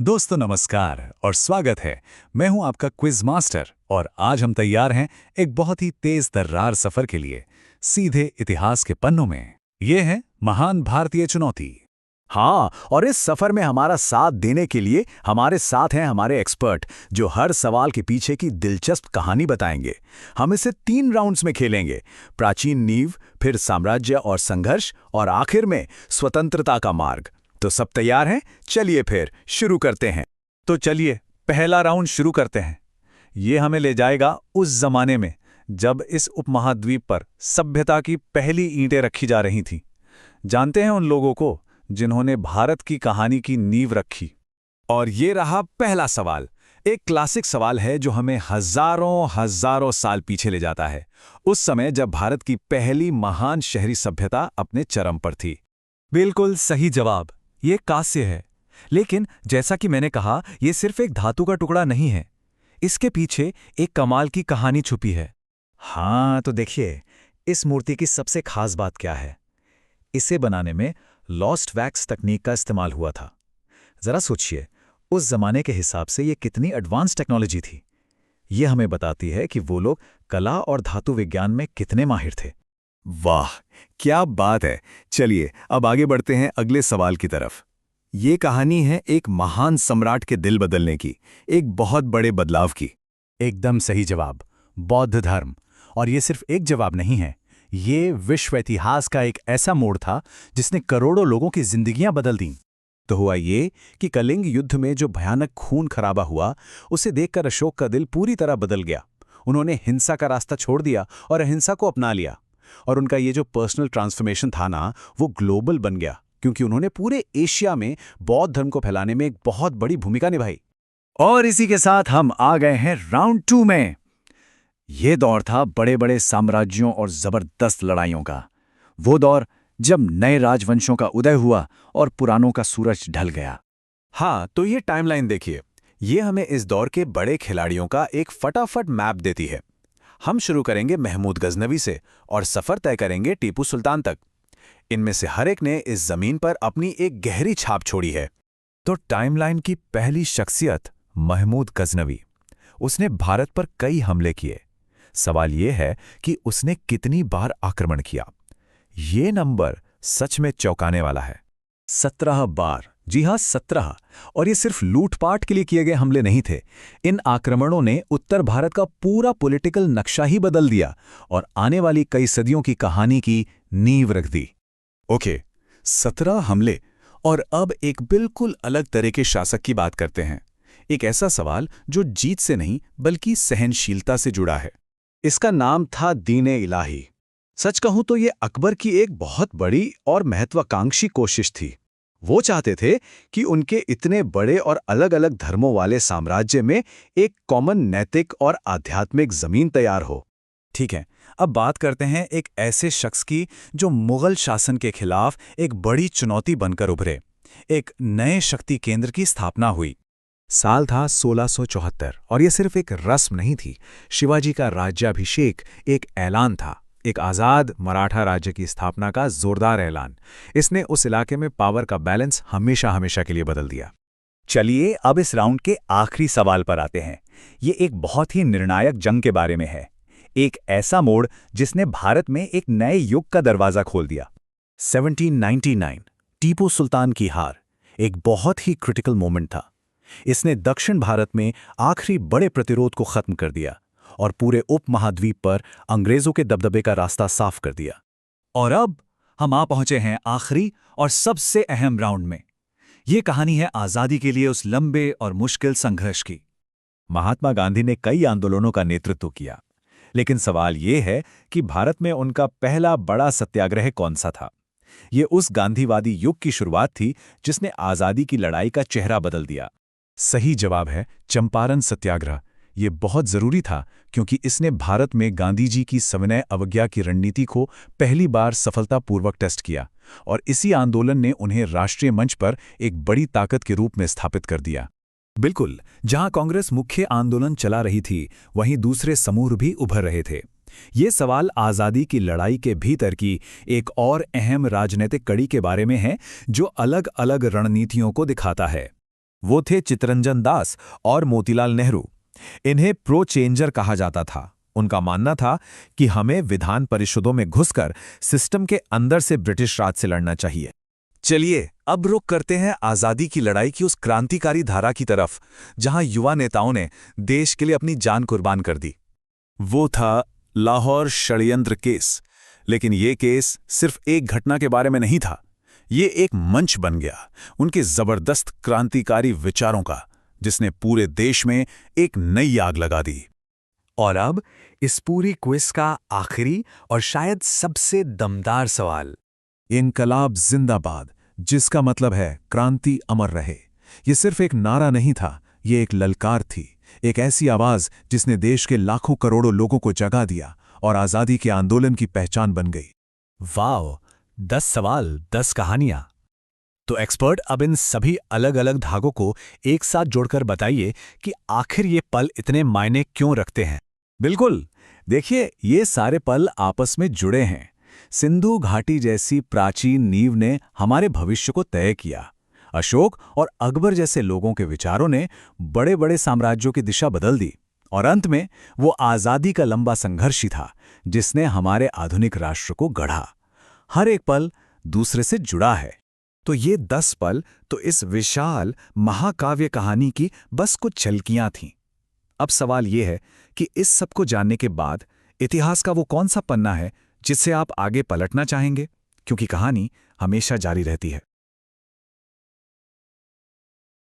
दोस्तों नमस्कार और स्वागत है। मैं हूं आपका क्विज मास्टर और आज हम तैयार हैं एक बहुत ही तेज तर्रार सफर के लिए, सीधे इतिहास के पन्नों में। ये है महान भारतीय चुनौती। हाँ, और इस सफर में हमारा साथ देने के लिए हमारे साथ हैं हमारे एक्सपर्ट, जो हर सवाल के पीछे की दिलचस्प कहानी बताएंगे। हम इसे 3 राउंड्स में खेलेंगे: प्राचीन नींव, फिर साम्राज्य और संघर्ष, और आखिर में स्वतंत्रता का मार्ग। तो सब तैयार हैं? चलिए फिर शुरू करते हैं। तो चलिए पहला राउंड शुरू करते हैं। ये हमें ले जाएगा उस जमाने में जब इस उपमहाद्वीप पर सभ्यता की पहली ईंटें रखी जा रही थीं। जानते हैं उन लोगों को जिन्होंने भारत की कहानी की नींव रखी। और ये रहा पहला सवाल। एक क्लासिक सवाल है जो हमें हजारों हजारों साल पीछे ले जाता है, उस समय जब भारत की पहली महान शहरी सभ्यता अपने चरम पर थी। बिल्कुल सही जवाब। ये कांस्य है। लेकिन जैसा कि मैंने कहा, ये सिर्फ एक धातु का टुकड़ा नहीं है। इसके पीछे एक कमाल की कहानी छुपी है। हाँ, तो देखिए, इस मूर्ति की सबसे खास बात क्या है। इसे बनाने में लॉस्ट वैक्स तकनीक का इस्तेमाल हुआ था। जरा सोचिए, उस जमाने के हिसाब से ये कितनी एडवांस टेक्नोलॉजी थी। ये हमें बताती है कि वो लोग कला और धातु विज्ञान में कितने माहिर थे। वाह, क्या बात है। चलिए अब आगे बढ़ते हैं अगले सवाल की तरफ। ये कहानी है एक महान सम्राट के दिल बदलने की, एक बहुत बड़े बदलाव की। एकदम सही जवाब, बौद्ध धर्म। और ये सिर्फ एक जवाब नहीं है, ये विश्व इतिहास का एक ऐसा मोड़ था जिसने करोड़ों लोगों की जिंदगियां बदल दीं। तो हुआ ये कि कलिंग युद्ध में जो भयानक खून खराबा हुआ, उसे देखकर अशोक का दिल पूरी तरह बदल गया। उन्होंने हिंसा का रास्ता छोड़ दिया और अहिंसा को अपना लिया। और उनका ये जो पर्सनल ट्रांसफॉर्मेशन था ना, वो ग्लोबल बन गया, क्योंकि उन्होंने पूरे एशिया में बौद्ध धर्म को फैलाने में एक बहुत बड़ी भूमिका निभाई। और इसी के साथ हम आ गए हैं राउंड 2 में। ये दौर था बड़े बड़े साम्राज्यों और जबरदस्त लड़ाइयों का। वो दौर जब नए राजवंशों का उदय हुआ और पुरानों का सूरज ढल गया। हाँ, तो ये टाइमलाइन देखिए। ये हमें इस दौर के बड़े खिलाड़ियों का एक फटाफट मैप देती है। हम शुरू करेंगे महमूद गजनवी से और सफर तय करेंगे टीपू सुल्तान तक। इनमें से हर एक ने इस जमीन पर अपनी एक गहरी छाप छोड़ी है। तो टाइमलाइन की पहली शख्सियत महमूद गजनवी। उसने भारत पर कई हमले किए। सवाल ये है कि उसने कितनी बार आक्रमण किया। ये नंबर सच में चौंकाने वाला है। 17 बार। जी हाँ, 17। और ये सिर्फ लूटपाट के लिए किए गए हमले नहीं थे। इन आक्रमणों ने उत्तर भारत का पूरा पॉलिटिकल नक्शा ही बदल दिया और आने वाली कई सदियों की कहानी की नींव रख दी। ओके, 17 हमले। और अब एक बिल्कुल अलग तरह के शासक की बात करते हैं। एक ऐसा सवाल जो जीत से नहीं बल्कि सहनशीलता से जुड़ा है। इसका नाम था दीन-ए इलाही। सच कहूं तो ये अकबर की एक बहुत बड़ी और महत्वाकांक्षी कोशिश थी। वो चाहते थे कि उनके इतने बड़े और अलग-अलग धर्मों वाले साम्राज्य में एक कॉमन नैतिक और आध्यात्मिक जमीन तैयार हो। ठीक है, अब बात करते हैं एक ऐसे शख्स की जो मुगल शासन के खिलाफ एक बड़ी चुनौती बनकर उभरे। एक नए शक्ति केंद्र की स्थापना हुई। साल था 1674 और ये सिर्फ एक रस्म नहीं थी। शिवाजी का राज्याभिषेक एक ऐलान था, एक आज़ाद मराठा राज्य की स्थापना का जोरदार ऐलान। इसने उस इलाके में पावर का बैलेंस हमेशा हमेशा के लिए बदल दिया। चलिए अब इस राउंड के आखिरी सवाल पर आते हैं। ये एक बहुत ही निर्णायक जंग के बारे में है, एक ऐसा मोड़ जिसने भारत में एक नए युग का दरवाजा खोल दिया। 1799 टीपू सुल्तान की हार एक बहुत ही क्रिटिकल मोमेंट था। इसने दक्षिण भारत में आखिरी बड़े प्रतिरोध को खत्म कर दिया और पूरे उपमहाद्वीप पर अंग्रेजों के दबदबे का रास्ता साफ कर दिया। और अब हम आ पहुंचे हैं आखिरी और सबसे अहम राउंड में। ये कहानी है आज़ादी के लिए उस लंबे और मुश्किल संघर्ष की। महात्मा गांधी ने कई आंदोलनों का नेतृत्व किया, लेकिन सवाल ये है कि भारत में उनका पहला बड़ा सत्याग्रह कौन सा था। ये उस गांधीवादी युग की शुरुआत थी जिसने आज़ादी की लड़ाई का चेहरा बदल दिया। सही जवाब है चंपारण सत्याग्रह। ये बहुत जरूरी था क्योंकि इसने भारत में गांधी जी की सविनय अवज्ञा की रणनीति को पहली बार सफलतापूर्वक टेस्ट किया और इसी आंदोलन ने उन्हें राष्ट्रीय मंच पर एक बड़ी ताकत के रूप में स्थापित कर दिया। बिल्कुल, जहां कांग्रेस मुख्य आंदोलन चला रही थी, वहीं दूसरे समूह भी उभर रहे थे। ये सवाल आज़ादी की लड़ाई के भीतर की एक और अहम राजनीतिक कड़ी के बारे में है जो अलग अलग रणनीतियों को दिखाता है। वो थे चितरंजन दास और मोतीलाल नेहरू। इन्हें प्रो चेंजर कहा जाता था। उनका मानना था कि हमें विधान परिषदों में घुसकर सिस्टम के अंदर से ब्रिटिश राज से लड़ना चाहिए। चलिए अब रुख करते हैं आज़ादी की लड़ाई की उस क्रांतिकारी धारा की तरफ, जहां युवा नेताओं ने देश के लिए अपनी जान कुर्बान कर दी। वो था लाहौर षड्यंत्र केस। लेकिन ये केस सिर्फ एक घटना के बारे में नहीं था, ये एक मंच बन गया उनके जबरदस्त क्रांतिकारी विचारों का, जिसने पूरे देश में एक नई आग लगा दी। और अब इस पूरी क्विज का आखिरी और शायद सबसे दमदार सवाल। इनकलाब जिंदाबाद, जिसका मतलब है क्रांति अमर रहे। ये सिर्फ एक नारा नहीं था, ये एक ललकार थी, एक ऐसी आवाज जिसने देश के लाखों करोड़ों लोगों को जगा दिया और आजादी के आंदोलन की पहचान बन गई। वाह, 10 सवाल 10 कहानियां। तो एक्सपर्ट, अब इन सभी अलग अलग धागों को एक साथ जोड़कर बताइए कि आखिर ये पल इतने मायने क्यों रखते हैं। बिल्कुल, देखिए ये सारे पल आपस में जुड़े हैं। सिंधु घाटी जैसी प्राचीन नींव ने हमारे भविष्य को तय किया। अशोक और अकबर जैसे लोगों के विचारों ने बड़े बड़े साम्राज्यों की दिशा बदल दी। और अंत में वो आज़ादी का लंबा संघर्ष ही था जिसने हमारे आधुनिक राष्ट्र को गढ़ा। हर एक पल दूसरे से जुड़ा है। तो ये 10 पल तो इस विशाल महाकाव्य कहानी की बस कुछ झलकियां थीं। अब सवाल ये है कि इस सब को जानने के बाद इतिहास का वो कौन सा पन्ना है जिससे आप आगे पलटना चाहेंगे, क्योंकि कहानी हमेशा जारी रहती है।